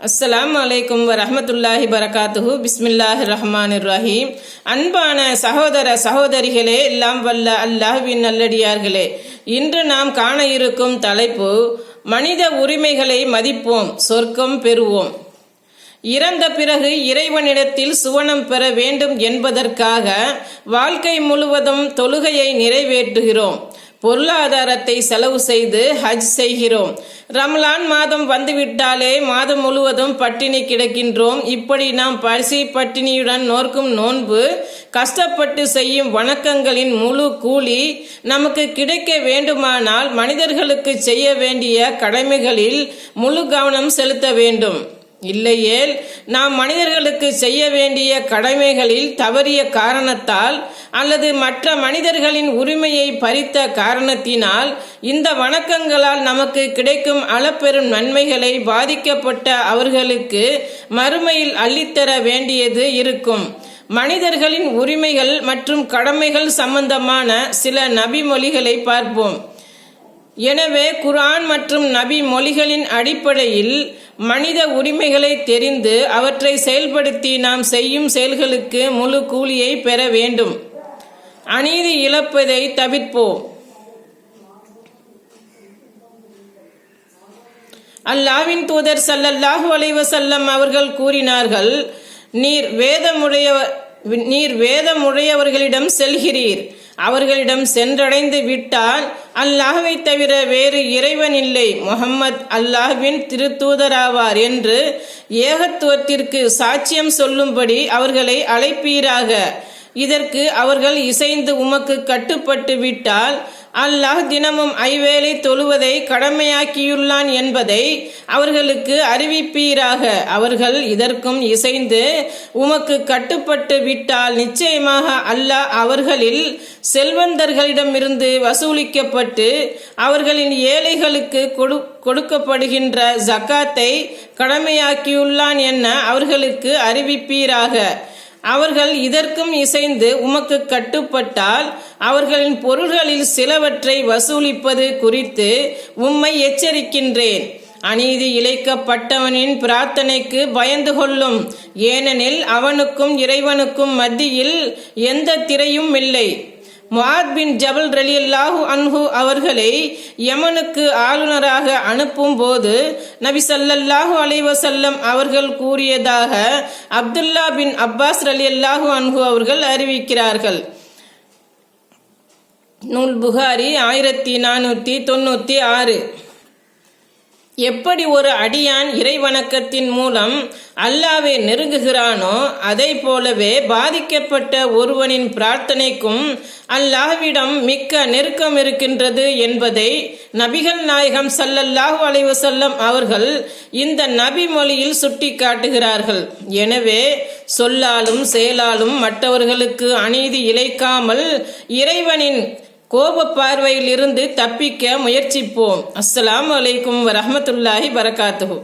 அஸ்ஸலாமு அலைக்கும் வரஹ்மத்துல்லாஹி பரகாத்துஹு. பிஸ்மில்லாஹிர் ரஹ்மானிர் ரஹீம். அன்பான சகோதர சகோதரிகளே, எல்லாம் வல்ல அல்லாஹ்வின் நல்லடியார்களே, இன்று நாம் காண இருக்கும் தலைப்பு மனித உரிமைகளை மதிப்போம், சொர்க்கம் பெறுவோம். இறந்த பிறகு இறைவனிடத்தில் சுவனம் பெற வேண்டும் என்பதற்காக வாழ்க்கை முழுவதும் தொழுகையை நிறைவேற்றுகிறோம். பொருளாதாரத்தை செலவு செய்து ஹஜ் செய்கிறோம். ரமலான் மாதம் வந்துவிட்டாலே மாதம் முழுவதும் பட்டினி கிடக்கின்றோம். இப்படி நாம் பசி பட்டினியுடன் நோக்கும் நோன்பு, கஷ்டப்பட்டு செய்யும் வணக்கங்களின் முழு கூலி நமக்கு கிடைக்க வேண்டுமானால் மனிதர்களுக்கு செய்ய வேண்டிய கடமைகளில் முழு கவனம் செலுத்த வேண்டும். இல்லையேல் நாம் மனிதர்களுக்கு செய்ய வேண்டிய கடமைகளில் தவறிய காரணத்தால் அல்லது மற்ற மனிதர்களின் உரிமையை பறித்த காரணத்தினால் இந்த வணக்கங்களால் நமக்கு கிடைக்கும் அளப்பெரும் நன்மைகளை பாதிக்கப்பட்ட அவர்களுக்கு மறுமையில் அள்ளித்தர வேண்டியது இருக்கும். மனிதர்களின் உரிமைகள் மற்றும் கடமைகள் சம்பந்தமான சில நபி மொழிகளை பார்ப்போம். எனவே குர்ஆன் மற்றும் நபி மொழிகளின் அடிப்படையில் மனித உரிமைகளை தெரிந்து அவற்றை செயல்படுத்தி நாம் செய்யும் செயல்களுக்கு முழு கூலியை பெற வேண்டும். அநீதி இழப்பதை தவிர்ப்போம். அல்லாஹ்வின் தூதர் ஸல்லல்லாஹு அலைஹி வஸல்லம் அவர்கள் கூறினார்கள், நீர் வேதமுடையவர்களிடம் செல்கிறீர். அவர்களிடம் சென்றடைந்து விட்டால் அல்லாஹ்வை தவிர வேறு இறைவன் இல்லை, முஹம்மது அல்லாஹ்வின் திருத்தூதராவார் என்று ஏகத்துவத்திற்கு சாட்சியம் சொல்லும்படி அவர்களை அழைப்பீராக. இதற்கு அவர்கள் இசைந்து உமக்கு கட்டுப்பட்டு விட்டால் அல்லாஹ் தினமும் ஐவேளை தொழுவதை கடமையாக்கியுள்ளான் என்பதை அவர்களுக்கு அறிவிப்பீராக. அவர்கள் இதற்கும் இசைந்து உமக்கு கட்டுப்பட்டு விட்டால் நிச்சயமாக அல்லாஹ் அவர்களில் செல்வந்தர்களிடமிருந்து வசூலிக்கப்பட்டு அவர்களின் ஏழைகளுக்கு கொடுக்கப்படுகின்ற ஜக்காத்தை கடமையாக்கியுள்ளான் என அவர்களுக்கு அறிவிப்பீராக. அவர்கள் இதற்கும் இசைந்து உமக்கு கட்டுப்பட்டால் அவர்களின் பொருள்களில் சிலவற்றை வசூலிப்பது குறித்து உம்மை எச்சரிக்கின்றேன். அநீதி இழைக்கப்பட்டவனின் பிரார்த்தனைக்கு பயந்து கொள்ளும், ஏனெனில் அவனுக்கும் இறைவனுக்கும் மத்தியில் எந்த திரையும் இல்லை. முஆத் பின் ஜபல் ரலியல்லாஹு அன்ஹு அவர்களை யமனுக்கு ஆளுநராக அனுப்பும் போது நபி ஸல்லல்லாஹு அலைஹி வஸல்லம் அவர்கள் கூறியதாக அப்துல்லா பின் அப்பாஸ் ரலியல்லாஹு அன்ஹு அவர்கள் அறிவிக்கிறார்கள். நூல் புகாரி 1496. எப்படி ஒரு அடியான் இறை வணக்கத்தின் மூலம் அல்லாஹ்வை நெருங்குகிறானோ அதை போலவே பாதிக்கப்பட்ட ஒருவனின் பிரார்த்தனைக்கும் அல்லாஹ்விடம் மிக்க நெருக்கம் இருக்கின்றது என்பதை நபிகள் நாயகம் ஸல்லல்லாஹு அலைஹி வஸல்லம் அவர்கள் இந்த நபி மொழியில் சுட்டி காட்டுகிறார்கள். எனவே சொல்லாலும் செயலாலும் மற்றவர்களுக்கு அநீதி இழைக்காமல் இறைவனின் கோப பார்வையில் இருந்து தப்பிக்க முயற்சிப்போம். அஸ்ஸலாமு அலைக்கும் வரஹ்மத்துல்லாஹி பரகாத்துஹு.